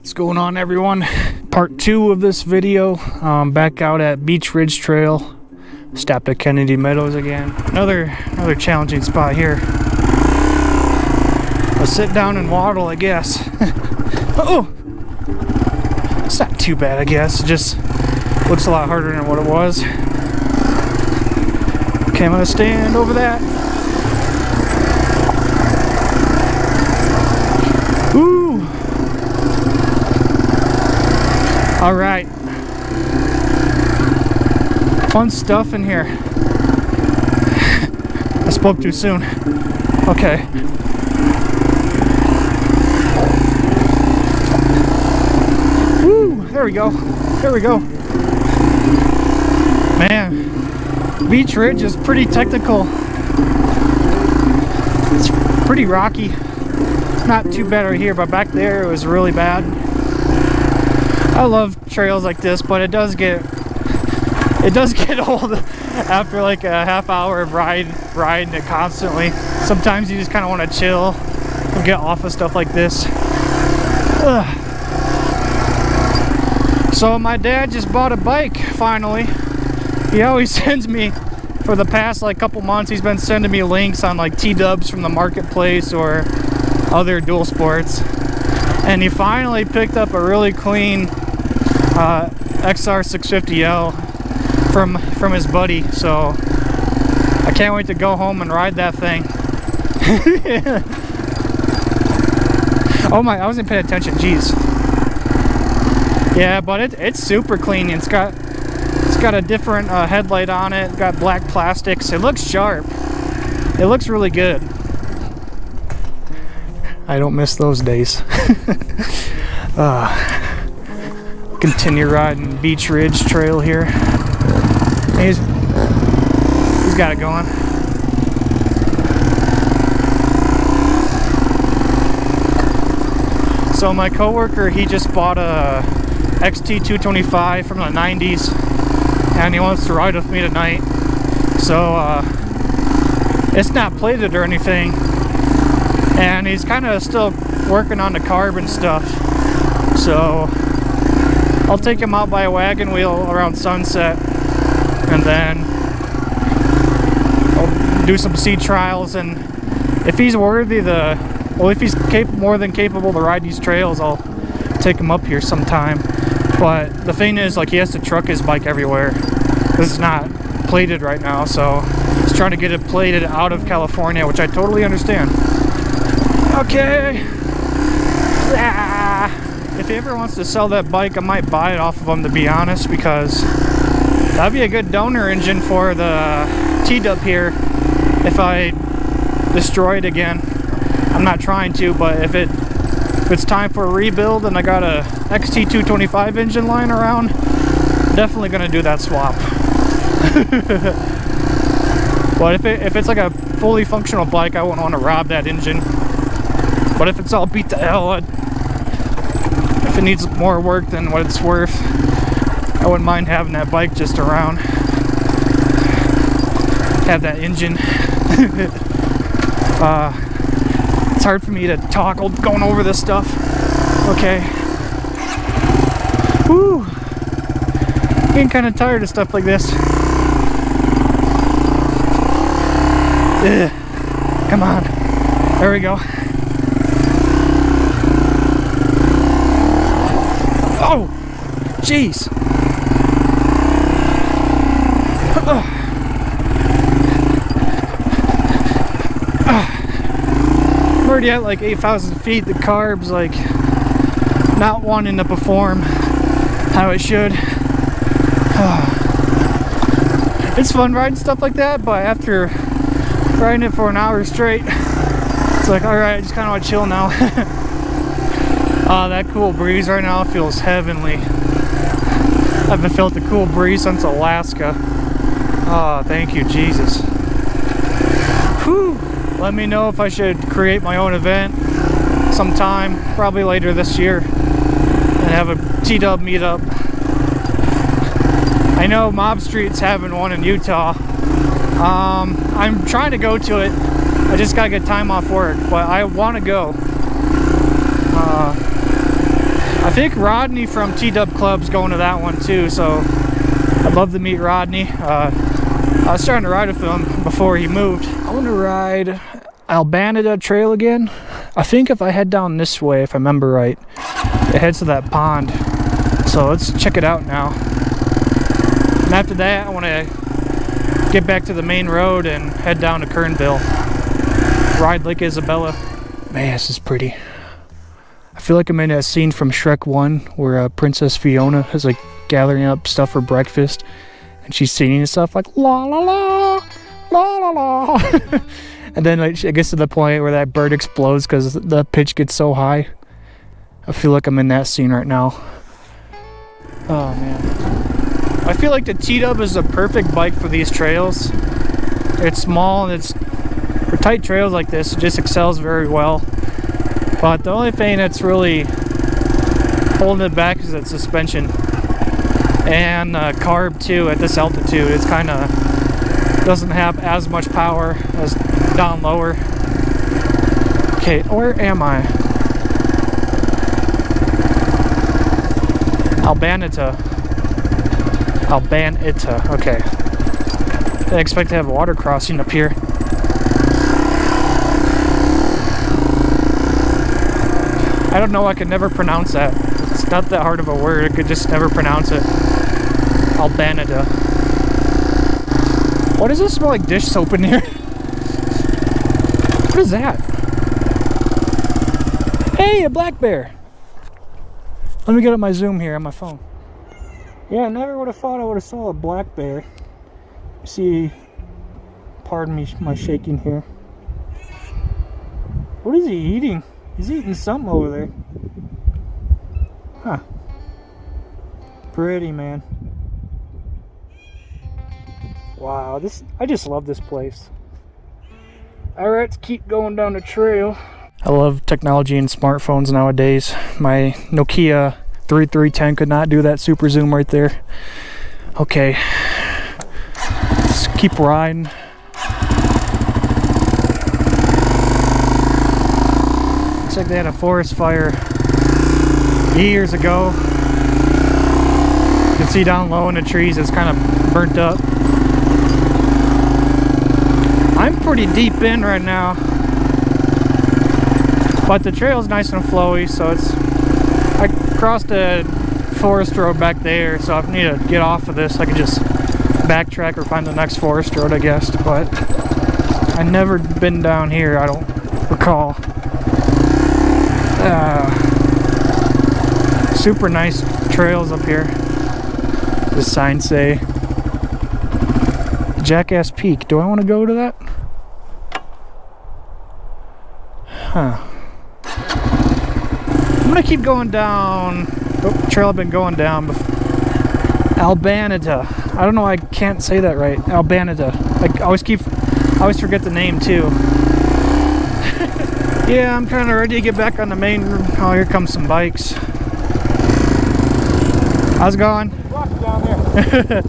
What's going on, everyone? Part 2 of this video. Back out at Beach Ridge Trail. Stopped at Kennedy Meadows again. Another challenging spot here. I'll sit down and waddle, I guess. Oh! It's not too bad, I guess. It just looks a lot harder than what it was. Okay, I'm gonna stand over that. Woo! All right. Fun stuff in here. I spoke too soon. Okay. Woo! There we go. There we go. Man, Beach Ridge is pretty technical. It's pretty rocky. Not too bad right here, but back there it was really bad. I love trails like this, but it does get old after like a half hour of riding it constantly. Sometimes you just kind of want to chill and get off of stuff like this. Ugh. So my dad just bought a bike finally. He always sends me, for the past like couple months, he's been sending me links on like T-dubs from the marketplace or other dual sports, and he finally picked up a really clean XR 650L from his buddy. So I can't wait to go home and ride that thing. Oh my, I wasn't paying attention. Jeez. Yeah, but it's super clean. It's got a different headlight on it. Got black plastics. It looks sharp. It looks really good. I don't miss those days. Continue riding Beach Ridge Trail here. He's got it going. So my coworker, he just bought a TW200 from the 90s, and he wants to ride with me tonight. So it's not plated or anything, and he's kind of still working on the carb and stuff. So I'll take him out by a wagon wheel around sunset, and then I'll do some seed trials, and if he's worthy if he's more than capable to ride these trails, I'll take him up here sometime. But the thing is, like, he has to truck his bike everywhere. This is not plated right now, so he's trying to get it plated out of California, which I totally understand. Okay. If he ever wants to sell that bike, I might buy it off of him, to be honest, because that'd be a good donor engine for the T-dub here if I destroy it again. I'm not trying to, but if it's time for a rebuild and I got a XT225 engine lying around, definitely gonna do that swap. But if it's like a fully functional bike, I wouldn't want to rob that engine. But if it's all beat to hell, if it needs more work than what it's worth, I wouldn't mind having that bike just around. Have that engine. It's hard for me to talk going over this stuff. Okay. Woo! Getting kind of tired of stuff like this. Ugh. Come on. There we go. Oh! Jeez! I'm already at like 8,000 feet. The carb's like not wanting to perform how it should. It's fun riding stuff like that, but after riding it for an hour straight, it's like, alright, I just kind of want to chill now. That cool breeze right now feels heavenly. I haven't felt a cool breeze since Alaska. Oh, thank you, Jesus. Whew. Let me know if I should create my own event sometime, probably later this year, and have a T-dub meetup. I know Mob Street's having one in Utah. I'm trying to go to it. I just gotta get time off work, but I want to go. I think Rodney from TW Club's going to that one too, so I'd love to meet Rodney. I was trying to ride with him before he moved. I want to ride Albanita Trail again. I think if I head down this way, if I remember right, it heads to that pond. So let's check it out now. And after that, I want to get back to the main road and head down to Kernville. Ride Lake Isabella. Man, this is pretty. I feel like I'm in a scene from Shrek 1 where Princess Fiona is like gathering up stuff for breakfast. And she's singing stuff like la la la, la la la. And then like, it gets to the point where that bird explodes because the pitch gets so high. I feel like I'm in that scene right now. Oh man. I feel like the TW is the perfect bike for these trails. It's small and it's for tight trails like this, it just excels very well. But the only thing that's really holding it back is its suspension. And carb too at this altitude. It's kind of doesn't have as much power as down lower. Okay, where am I? Albanita. Albanita, okay. Didn't expect to have water crossing up here. I don't know, I could never pronounce that. It's not that hard of a word, I could just never pronounce it. Albanita. What does this smell like dish soap in here? What is that? Hey, a black bear! Let me get up my zoom here on my phone. Yeah, I never would have thought I would have saw a black bear. See, pardon me, my shaking here. What is he eating? He's eating something over there. Huh. Pretty, man. Wow, I just love this place. Alright, let's keep going down the trail. I love technology and smartphones nowadays. My Nokia 3310 could not do that super zoom right there. Okay. Let's keep riding. Looks like they had a forest fire years ago. You can see down low in the trees it's kind of burnt up. I'm pretty deep in right now, but the trail's nice and flowy, so I crossed a forest road back there, so if I need to get off of this I can just backtrack or find the next forest road, I guess. But I've never been down here, I don't recall. Super nice trails up here. The signs say Jackass Peak. Do I want to go to that? Huh. I'm gonna keep going down. Oh, trail I've been going down. Albanita. I don't know. I can't say that right. Albanita. I always forget the name too. Yeah, I'm kind of ready to get back on the main road. Oh, here comes some bikes. How's it going? Rocky down there.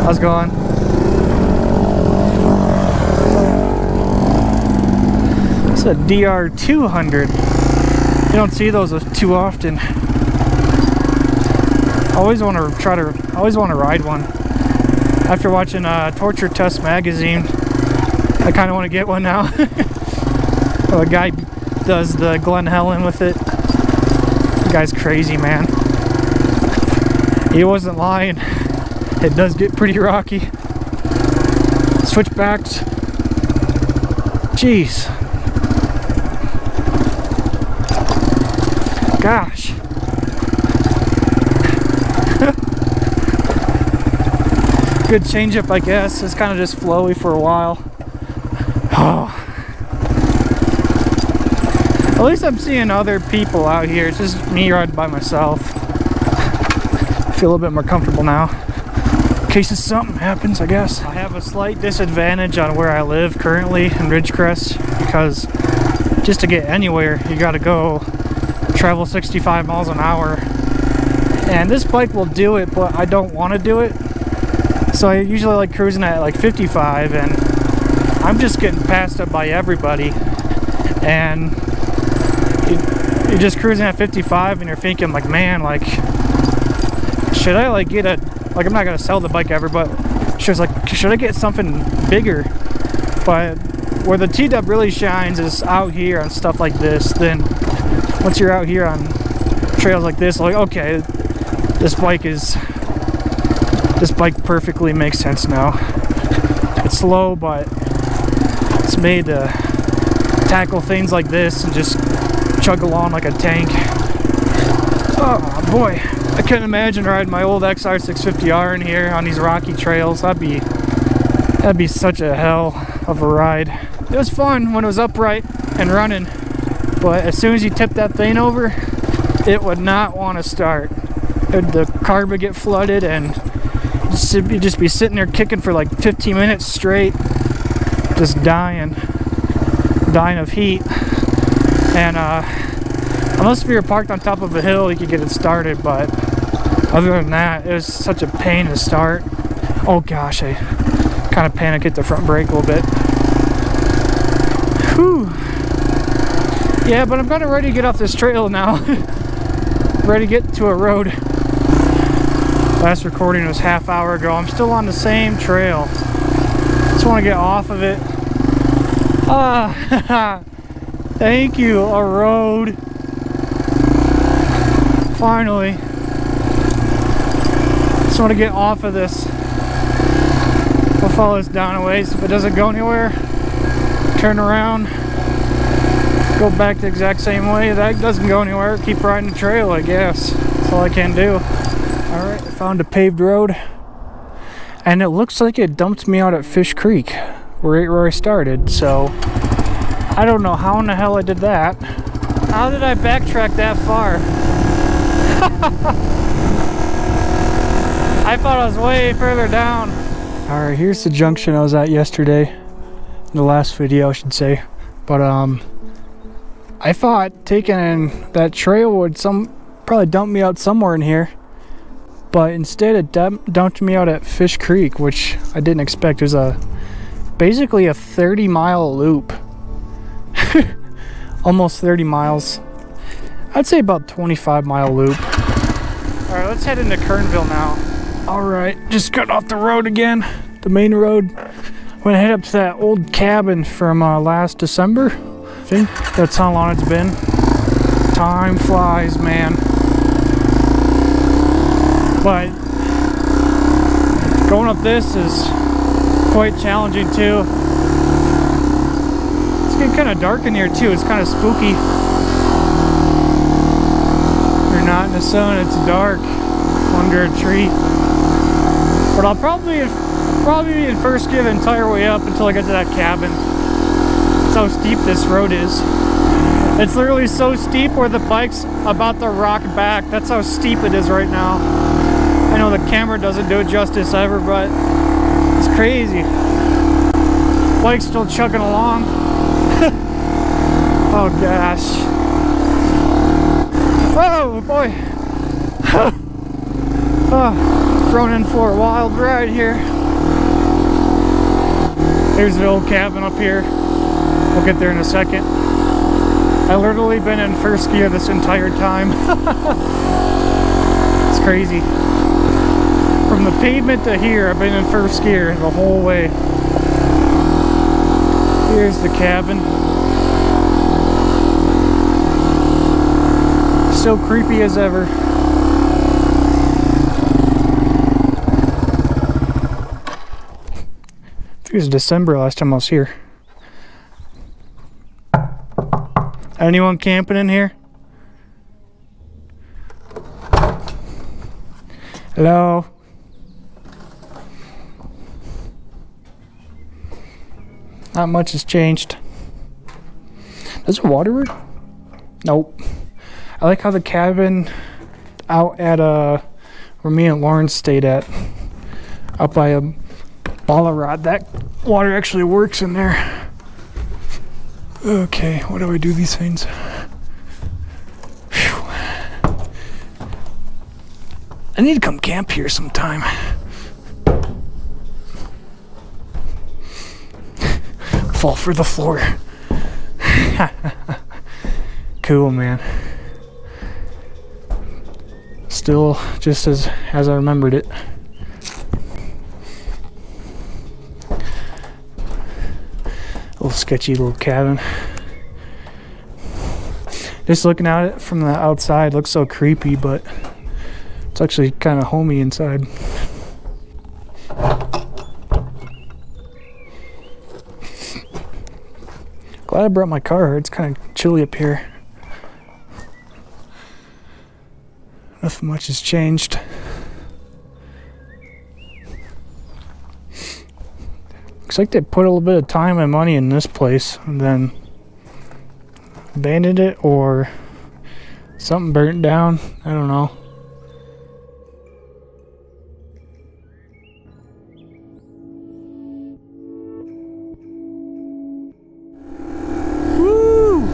How's it going? It's a TW200. You don't see those too often. I always want to ride one. After watching Torture Test magazine, I kind of want to get one now. A guy does the Glen Helen with it. The guy's crazy, man. He wasn't lying. It does get pretty rocky. Switchbacks. Jeez. Gosh. Good change up, I guess. It's kind of just flowy for a while. Oh. At least I'm seeing other people out here. It's just me riding by myself. I feel a little bit more comfortable now. In case something happens, I guess. I have a slight disadvantage on where I live currently in Ridgecrest, because just to get anywhere, you gotta travel 65 miles an hour. And this bike will do it, but I don't want to do it. So I usually like cruising at like 55, and I'm just getting passed up by everybody. And you're just cruising at 55 and you're thinking like, man, like, should I like get a, like, I'm not gonna sell the bike ever, but she was like, should I get something bigger? But where the TW really shines is out here on stuff like this. Then once you're out here on trails like this, like, okay, this bike perfectly makes sense now. It's slow, but it's made to tackle things like this and just chug along like a tank. Oh boy, I couldn't imagine riding my old XR650R in here on these rocky trails. That'd be such a hell of a ride. It was fun when it was upright and running, but as soon as you tip that thing over, it would not want to start. The carb would get flooded and you'd just be sitting there kicking for like 15 minutes straight, just dying of heat. And unless we were parked on top of a hill, you could get it started, but other than that, it was such a pain to start. Oh gosh, I kind of panicked at the front brake a little bit. Whew. Yeah, but I'm kind of ready to get off this trail now. Ready to get to a road. Last recording was half hour ago. I'm still on the same trail. Just want to get off of it. Thank you, a road. Finally. Just want to get off of this. We'll follow this down a ways. If it doesn't go anywhere, turn around, go back the exact same way. If that doesn't go anywhere, keep riding the trail, I guess. That's all I can do. Alright, I found a paved road, and it looks like it dumped me out at Fish Creek, where I started, so I don't know how in the hell I did that. How did I backtrack that far? I thought I was way further down. Alright, here's the junction I was at yesterday. The last video, I should say. But I thought taking that trail would probably dump me out somewhere in here. But instead it dumped me out at Fish Creek, which I didn't expect. It was basically a 30-mile loop. Almost 30 miles. I'd say about 25-mile loop. Alright, let's head into Kernville now. Alright, just got off the road again. The main road. I'm gonna head up to that old cabin from last December. I think that's how long it's been. Time flies, man. But going up this is quite challenging too. It's getting kind of dark in here too. It's kind of spooky. You're not in the sun, it's dark under a tree. But I'll probably be in first gear the entire way up until I get to that cabin. That's how steep this road is. It's literally so steep where the bike's about to rock back. That's how steep it is right now. I know the camera doesn't do it justice ever, but it's crazy. Bike's still chugging along. Oh gosh. Oh boy. Oh, thrown in for a wild ride here. There's the old cabin up here. We'll get there in a second. I've literally been in first gear this entire time. It's crazy. From the pavement to here, I've been in first gear the whole way. Here's the cabin. Still creepy as ever. It was December last time I was here. Anyone camping in here? Hello? Not much has changed. Does it water work? Nope. I like how the cabin out at where me and Lauren stayed at, up by a Ballarod, that water actually works in there. Okay, what do I do these things? Whew. I need to come camp here sometime. Fall for the floor. Cool, man. Still just as I remembered it. Little sketchy little cabin. Just looking at it from the outside looks so creepy, but it's actually kind of homey inside. Glad I brought my car. It's kind of chilly up here. Nothing much has changed. Looks like they put a little bit of time and money in this place and then abandoned it, or something burnt down. I don't know. Woo!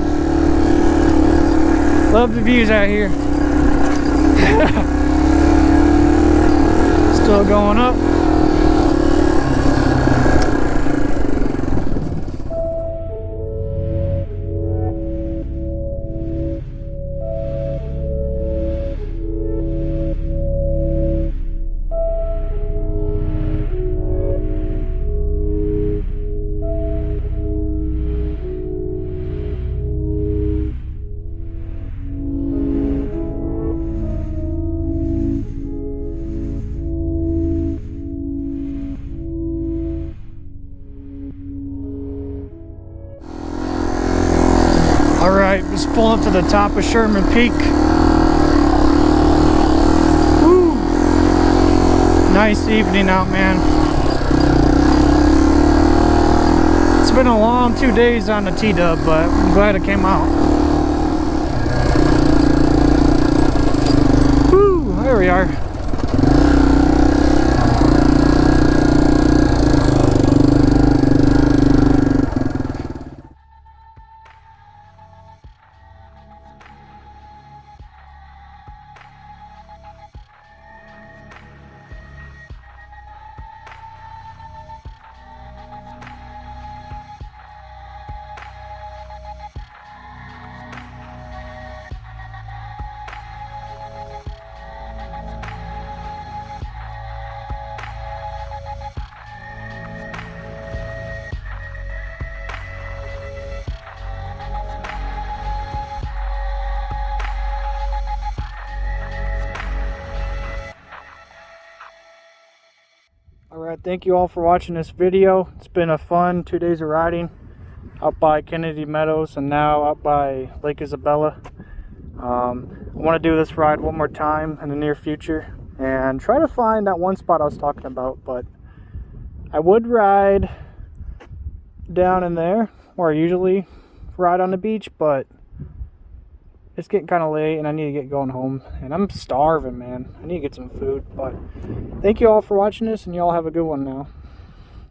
Love the views out here. Still going up. Alright, just pulling up to the top of Sherman Peak. Woo! Nice evening out, man. It's been a long 2 days on the T-Dub, but I'm glad it came out. Woo! There we are. Alright, thank you all for watching this video. It's been a fun 2 days of riding out by Kennedy Meadows and now out by Lake Isabella. I want to do this ride one more time in the near future and try to find that one spot I was talking about, but I would ride down in there where I usually ride on the beach, but it's getting kind of late and I need to get going home and I'm starving, man. I need to get some food. But thank you all for watching this and y'all have a good one now.